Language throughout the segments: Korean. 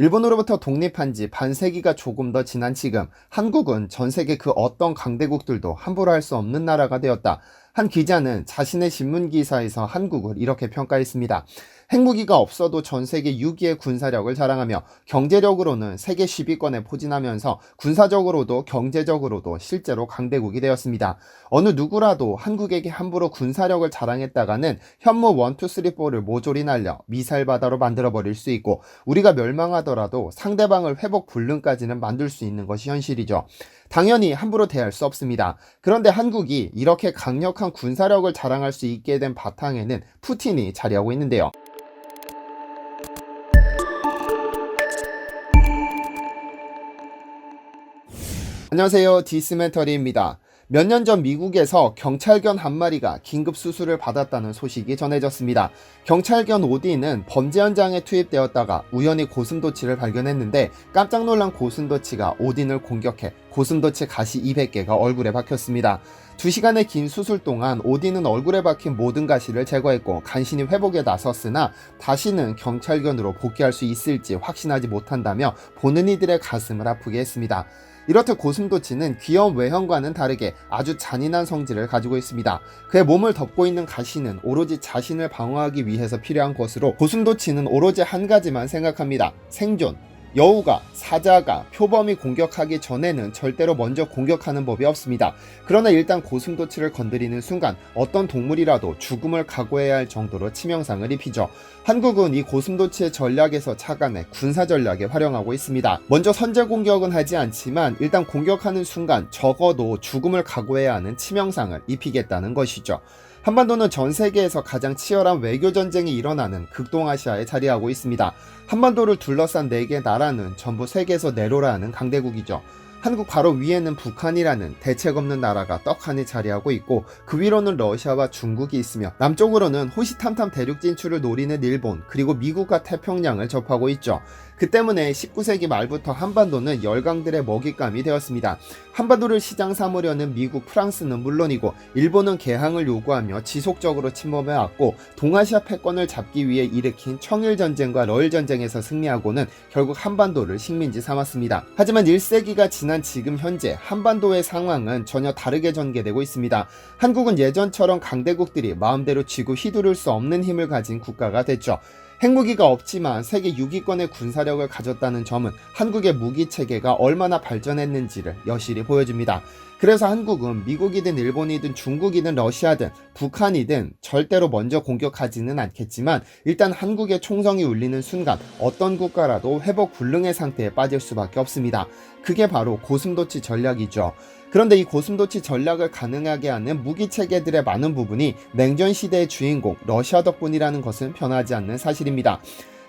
일본으로부터 독립한 지 반세기가 조금 더 지난 지금 한국은 전 세계 그 어떤 강대국들도 함부로 할 수 없는 나라가 되었다. 한 기자는 자신의 신문 기사에서 한국을 이렇게 평가했습니다. 핵무기가 없어도 전 세계 6위의 군사력을 자랑하며 경제력으로는 세계 10위권에 포진하면서 군사적으로도 경제적으로도 실제로 강대국이 되었습니다. 어느 누구라도 한국에게 함부로 군사력을 자랑했다가는 현무 1, 2, 3, 4를 모조리 날려 미사일 바다로 만들어버릴 수 있고 우리가 멸망하더라도 상대방을 회복 불능까지는 만들 수 있는 것이 현실이죠. 당연히 함부로 대할 수 없습니다. 그런데 한국이 이렇게 강력한 군사력을 자랑할 수 있게 된 바탕에는 푸틴이 자리하고 있는데요. 안녕하세요, 디스멘터리입니다. 몇 년 전 미국에서 경찰견 한 마리가 긴급 수술을 받았다는 소식이 전해졌습니다. 경찰견 오디는 범죄 현장에 투입되었다가 우연히 고슴도치를 발견했는데 깜짝 놀란 고슴도치가 오딘을 공격해 고슴도치 가시 200개가 얼굴에 박혔습니다. 2시간의 긴 수술 동안 오딘은 얼굴에 박힌 모든 가시를 제거했고 간신히 회복에 나섰으나 다시는 경찰견으로 복귀할 수 있을지 확신하지 못한다며 보는 이들의 가슴을 아프게 했습니다. 이렇듯 고슴도치는 귀여운 외형과는 다르게 아주 잔인한 성질을 가지고 있습니다. 그의 몸을 덮고 있는 가시는 오로지 자신을 방어하기 위해서 필요한 것으로 고슴도치는 오로지 한 가지만 생각합니다. 생존. 여우가, 사자가, 표범이 공격하기 전에는 절대로 먼저 공격하는 법이 없습니다. 그러나 일단 고슴도치를 건드리는 순간 어떤 동물이라도 죽음을 각오해야 할 정도로 치명상을 입히죠. 한국은 이 고슴도치의 전략에서 착안해 군사 전략에 활용하고 있습니다. 먼저 선제 공격은 하지 않지만 일단 공격하는 순간 적어도 죽음을 각오해야 하는 치명상을 입히겠다는 것이죠. 한반도는 전 세계에서 가장 치열한 외교전쟁이 일어나는 극동아시아에 자리하고 있습니다. 한반도를 둘러싼 4개 나라는 전부 세계에서 내로라 하는 강대국이죠. 한국 바로 위에는 북한이라는 대책 없는 나라가 떡하니 자리하고 있고 그 위로는 러시아와 중국이 있으며 남쪽으로는 호시탐탐 대륙 진출을 노리는 일본 그리고 미국과 태평양을 접하고 있죠. 그 때문에 19세기 말부터 한반도는 열강들의 먹잇감이 되었습니다. 한반도를 시장 삼으려는 미국, 프랑스는 물론이고 일본은 개항을 요구하며 지속적으로 침범해왔고 동아시아 패권을 잡기 위해 일으킨 청일전쟁과 러일전쟁에서 승리하고는 결국 한반도를 식민지 삼았습니다. 하지만 1세기가 지난 지금 현재 한반도의 상황은 전혀 다르게 전개되고 있습니다. 한국은 예전처럼 강대국들이 마음대로 쥐고 휘두를 수 없는 힘을 가진 국가가 됐죠. 핵무기가 없지만 세계 6위권의 군사력을 가졌다는 점은 한국의 무기체계가 얼마나 발전했는지를 여실히 보여줍니다. 그래서 한국은 미국이든 일본이든 중국이든 러시아든 북한이든 절대로 먼저 공격하지는 않겠지만 일단 한국의 총성이 울리는 순간 어떤 국가라도 회복 불능의 상태에 빠질 수밖에 없습니다. 그게 바로 고슴도치 전략이죠. 그런데 이 고슴도치 전략을 가능하게 하는 무기체계들의 많은 부분이 냉전시대의 주인공 러시아 덕분이라는 것은 변하지 않는 사실입니다.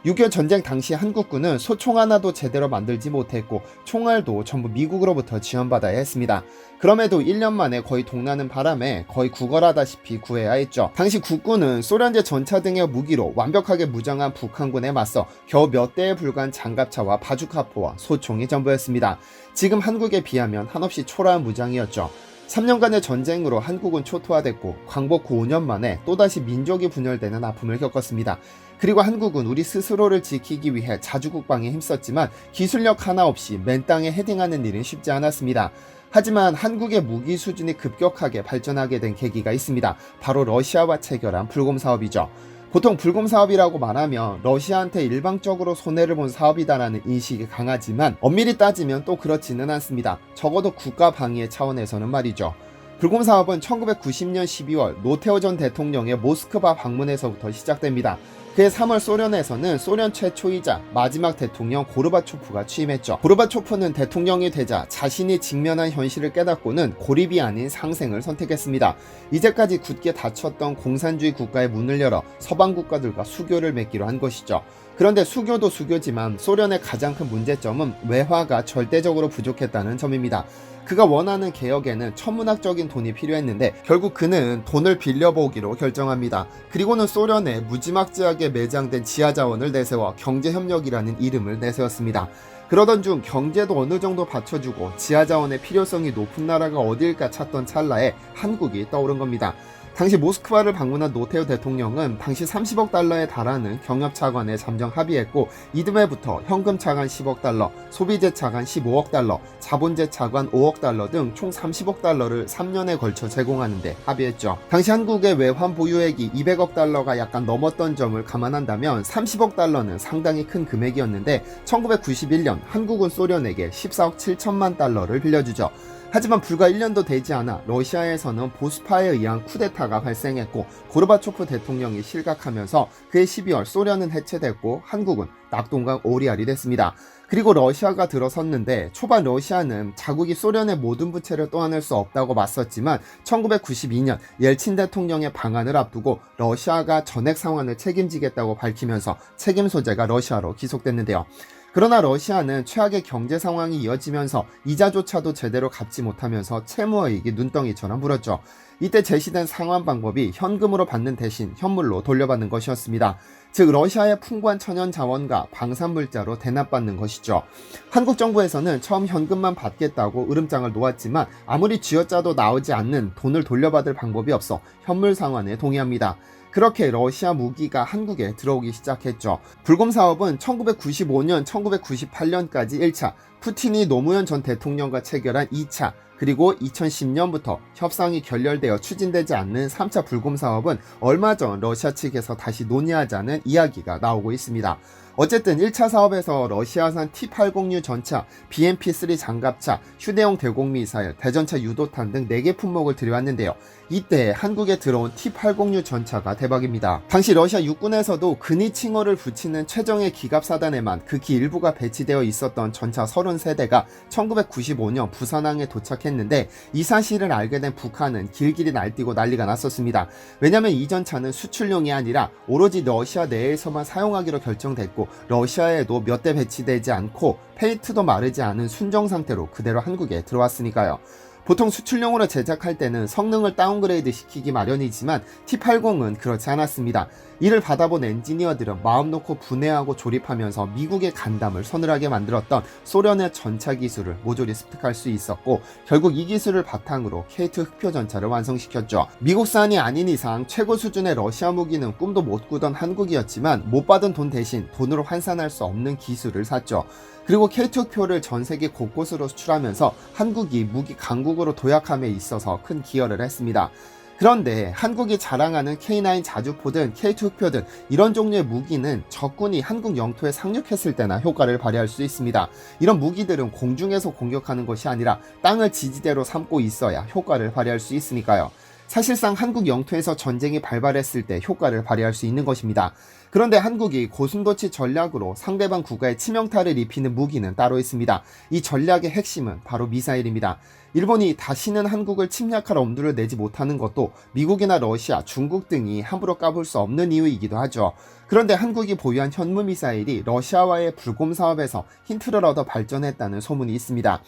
6.25 전쟁 당시 한국군은 소총 하나도 제대로 만들지 못했고 총알도 전부 미국으로부터 지원받아야 했습니다. 그럼에도 1년 만에 거의 동나는 바람에 거의 구걸하다시피 구해야 했죠. 당시 국군은 소련제 전차 등의 무기로 완벽하게 무장한 북한군에 맞서 겨우 몇 대에 불과한 장갑차와 바주카포와 소총이 전부였습니다. 지금 한국에 비하면 한없이 초라한 무장이었죠. 3년간의 전쟁으로 한국은 초토화됐고 광복 후 5년 만에 또다시 민족이 분열되는 아픔을 겪었습니다. 그리고 한국은 우리 스스로를 지키기 위해 자주국방에 힘썼지만 기술력 하나 없이 맨 땅에 헤딩하는 일은 쉽지 않았습니다. 하지만 한국의 무기 수준이 급격하게 발전하게 된 계기가 있습니다. 바로 러시아와 체결한 불곰 사업이죠. 보통 불곰 사업이라고 말하면 러시아한테 일방적으로 손해를 본 사업이다라는 인식이 강하지만 엄밀히 따지면 또 그렇지는 않습니다. 적어도 국가 방위의 차원에서는 말이죠. 불곰 사업은 1990년 12월 노태우 전 대통령의 모스크바 방문에서부터 시작됩니다. 그해 3월 소련에서는 소련 최초이자 마지막 대통령 고르바초프가 취임했죠. 고르바초프는 대통령이 되자 자신이 직면한 현실을 깨닫고는 고립이 아닌 상생을 선택했습니다. 이제까지 굳게 닫혔던 공산주의 국가의 문을 열어 서방 국가들과 수교를 맺기로 한 것이죠. 그런데 수교도 수교지만 소련의 가장 큰 문제점은 외화가 절대적으로 부족했다는 점입니다. 그가 원하는 개혁에는 천문학적인 돈이 필요했는데 결국 그는 돈을 빌려보기로 결정합니다. 그리고는 소련에 무지막지하게 매장된 지하자원을 내세워 경제협력이라는 이름을 내세웠습니다. 그러던 중 경제도 어느 정도 받쳐주고 지하자원의 필요성이 높은 나라가 어딜까 찾던 찰나에 한국이 떠오른 겁니다. 당시 모스크바를 방문한 노태우 대통령은 당시 30억 달러에 달하는 경협 차관에 잠정 합의했고, 이듬해부터 현금 차관 10억 달러, 소비재 차관 15억 달러, 자본재 차관 5억 달러 등 총 30억 달러를 3년에 걸쳐 제공하는 데 합의했죠. 당시 한국의 외환 보유액이 200억 달러가 약간 넘었던 점을 감안한다면 30억 달러는 상당히 큰 금액이었는데, 1991년 한국은 소련에게 14억 7천만 달러를 빌려주죠. 하지만 불과 1년도 되지 않아 러시아에서는 보수파에 의한 쿠데타가 발생했고, 고르바초프 대통령이 실각하면서 그해 12월 소련은 해체됐고 한국은 낙동강 오리알이 됐습니다. 그리고 러시아가 들어섰는데, 초반 러시아는 자국이 소련의 모든 부채를 떠안을 수 없다고 맞섰지만 1992년 옐친 대통령의 방한을 앞두고 러시아가 전액 상환을 책임지겠다고 밝히면서 책임 소재가 러시아로 기속됐는데요. 그러나 러시아는 최악의 경제 상황이 이어지면서 이자조차도 제대로 갚지 못하면서 채무어익이 눈덩이처럼 불었죠. 이때 제시된 상환 방법이 현금으로 받는 대신 현물로 돌려받는 것이었습니다. 즉 러시아의 풍부한 천연 자원과 방산물자로 대납받는 것이죠. 한국 정부에서는 처음 현금만 받겠다고 으름장을 놓았지만 아무리 쥐어짜도 나오지 않는 돈을 돌려받을 방법이 없어 현물 상환에 동의합니다. 그렇게 러시아 무기가 한국에 들어오기 시작했죠. 불곰 사업은 1995년, 1998년까지 1차, 푸틴이 노무현 전 대통령과 체결한 2차, 그리고 2010년부터 협상이 결렬되어 추진되지 않는 3차 불곰 사업은 얼마 전 러시아 측에서 다시 논의하자는 이야기가 나오고 있습니다. 어쨌든 1차 사업에서 러시아산 T-80U 전차, BMP-3 장갑차, 휴대용 대공미사일, 대전차 유도탄 등 4개 품목을 들여왔는데요. 이때 한국에 들어온 T-80U 전차가 대박입니다. 당시 러시아 육군에서도 근위칭호를 붙이는 최정예 기갑사단에만 극히 일부가 배치되어 있었던 전차 33대가 1995년 부산항에 도착했는데, 이 사실을 알게 된 북한은 길길이 날뛰고 난리가 났었습니다. 왜냐면 이 전차는 수출용이 아니라 오로지 러시아 내에서만 사용하기로 결정됐고, 러시아에도 몇 대 배치되지 않고 페인트도 마르지 않은 순정 상태로 그대로 한국에 들어왔으니까요. 보통 수출용으로 제작할 때는 성능을 다운그레이드 시키기 마련이지만 T-80은 그렇지 않았습니다. 이를 받아본 엔지니어들은 마음 놓고 분해하고 조립하면서 미국의 간담을 서늘하게 만들었던 소련의 전차 기술을 모조리 습득할 수 있었고, 결국 이 기술을 바탕으로 K2 흑표 전차를 완성시켰죠. 미국산이 아닌 이상 최고 수준의 러시아 무기는 꿈도 못 꾸던 한국이었지만 못 받은 돈 대신 돈으로 환산할 수 없는 기술을 샀죠. 그리고 K2 흑표를 전 세계 곳곳으로 수출하면서 한국이 무기 강국으로 도약함에 있어서 큰 기여를 했습니다. 그런데 한국이 자랑하는 K9 자주포든 K2 흑표든 이런 종류의 무기는 적군이 한국 영토에 상륙했을 때나 효과를 발휘할 수 있습니다. 이런 무기들은 공중에서 공격하는 것이 아니라 땅을 지지대로 삼고 있어야 효과를 발휘할 수 있으니까요. 사실상 한국 영토에서 전쟁이 발발했을 때 효과를 발휘할 수 있는 것입니다. 그런데 한국이 고순도치 전략으로 상대방 국가에 치명타를 입히는 무기는 따로 있습니다. 이 전략의 핵심은 바로 미사일입니다. 일본이 다시는 한국을 침략할 엄두를 내지 못하는 것도 미국이나 러시아, 중국 등이 함부로 까불 수 없는 이유이기도 하죠. 그런데 한국이 보유한 현무 미사일이 러시아와의 불곰 사업에서 힌트를 얻어 발전했다는 소문이 있습니다.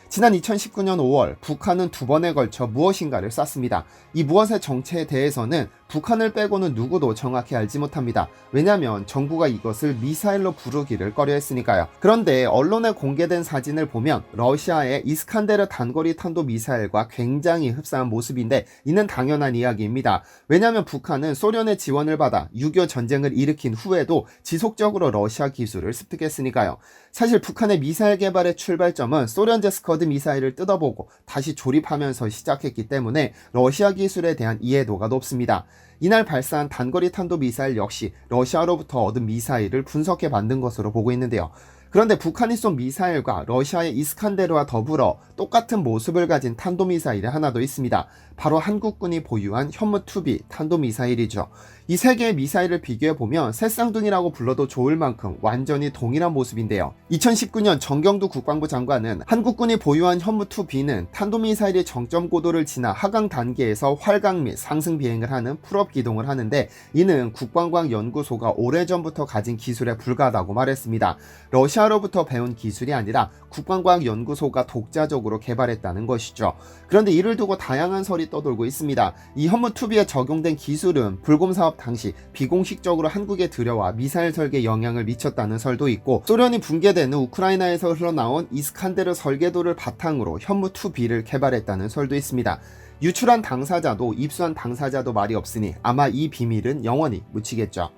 지난 2019년 5월 북한은 2번에 걸쳐 무엇인가를 쐈습니다. 이 무엇의 정체에 대해서는 북한을 빼고는 누구도 정확히 알지 못합니다. 왜냐하면 정부가 이것을 미사일로 부르기를 꺼려했으니까요. 그런데 언론에 공개된 사진을 보면 러시아의 이스칸데르 단거리 탄도 미사일과 굉장히 흡사한 모습인데, 이는 당연한 이야기입니다. 왜냐하면 북한은 소련의 지원을 받아 6.25 전쟁을 일으킨 후에도 지속적으로 러시아 기술을 습득했으니까요. 사실 북한의 미사일 개발의 출발점은 소련제 스커드 미사일을 뜯어보고 다시 조립하면서 시작했기 때문에 러시아 기술에 대한 이해도가 높습니다. 이날 발사한 단거리 탄도 미사일 역시 러시아로부터 얻은 미사일을 분석해 만든 것으로 보고 있는데요. 그런데 북한이 쏜 미사일과 러시아의 이스칸데르와 더불어 똑같은 모습을 가진 탄도미사일이 하나 더 있습니다. 바로 한국군이 보유한 현무2B 탄도미사일이죠. 이 세 개의 미사일을 비교해보면 새쌍둥이라고 불러도 좋을 만큼 완전히 동일한 모습인데요. 2019년 정경두 국방부 장관은 한국군이 보유한 현무2B는 탄도미사일이 정점 고도를 지나 하강 단계에서 활강 및 상승 비행을 하는 풀업 기동을 하는데, 이는 국방과학 연구소가 오래전부터 가진 기술에 불과하다고 말했습니다. 러시아로부터 배운 기술이 아니라 국방과학 연구소가 독자적으로 개발했다는 것이죠. 그런데 이를 두고 다양한 설이 떠돌고 있습니다. 이 현무2B에 적용된 기술은 불곰 사업 당시 비공식적으로 한국에 들여와 미사일 설계에 영향을 미쳤다는 설도 있고, 소련이 붕괴된 후 우크라이나에서 흘러나온 이스칸데르 설계도를 바탕으로 현무2B를 개발했다는 설도 있습니다. 유출한 당사자도 입수한 당사자도 말이 없으니 아마 이 비밀은 영원히 묻히겠죠.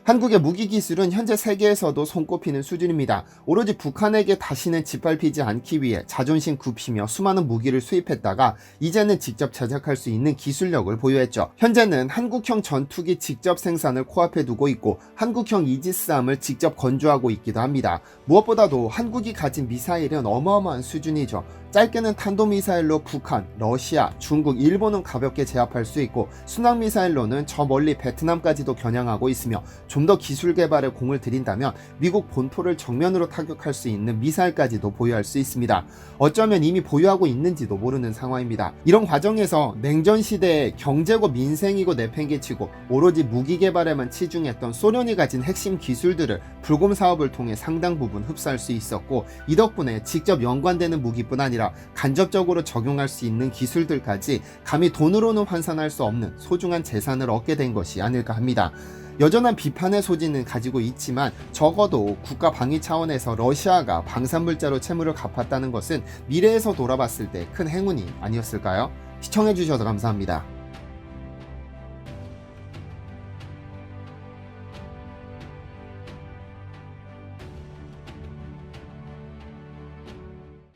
한국의 무기 기술은 현재 세계에서도 손꼽히는 수준입니다. 오로지 북한에게 다시는 짓밟히지 않기 위해 자존심 굽히며 수많은 무기를 수입했다가 이제는 직접 제작할 수 있는 기술력을 보유했죠. 현재는 한국형 전투기 직접 생산을 코앞에 두고 있고 한국형 이지스함을 직접 건조하고 있기도 합니다. 무엇보다도 한국이 가진 미사일은 어마어마한 수준이죠. 짧게는 탄도미사일로 북한, 러시아, 중국, 일본은 가볍게 제압할 수 있고 순항미사일로는 저 멀리 베트남까지도 겨냥하고 있으며 좀 더 기술 개발에 공을 들인다면 미국 본토를 정면으로 타격할 수 있는 미사일까지도 보유할 수 있습니다. 어쩌면 이미 보유하고 있는지도 모르는 상황입니다. 이런 과정에서 냉전 시대에 경제고 민생이고 내팽개치고 오로지 무기 개발에만 치중했던 소련이 가진 핵심 기술들을 불곰 사업을 통해 상당 부분 흡수할 수 있었고 이 덕분에 직접 연관되는 무기뿐 아니라 간접적으로 적용할 수 있는 기술들까지 감히 돈으로는 환산할 수 없는 소중한 재산을 얻게 된 것이 아닐까 합니다. 여전한 비판의 소지는 가지고 있지만 적어도 국가 방위 차원에서 러시아가 방산물자로 채무를 갚았다는 것은 미래에서 돌아봤을 때 큰 행운이 아니었을까요? 시청해주셔서 감사합니다.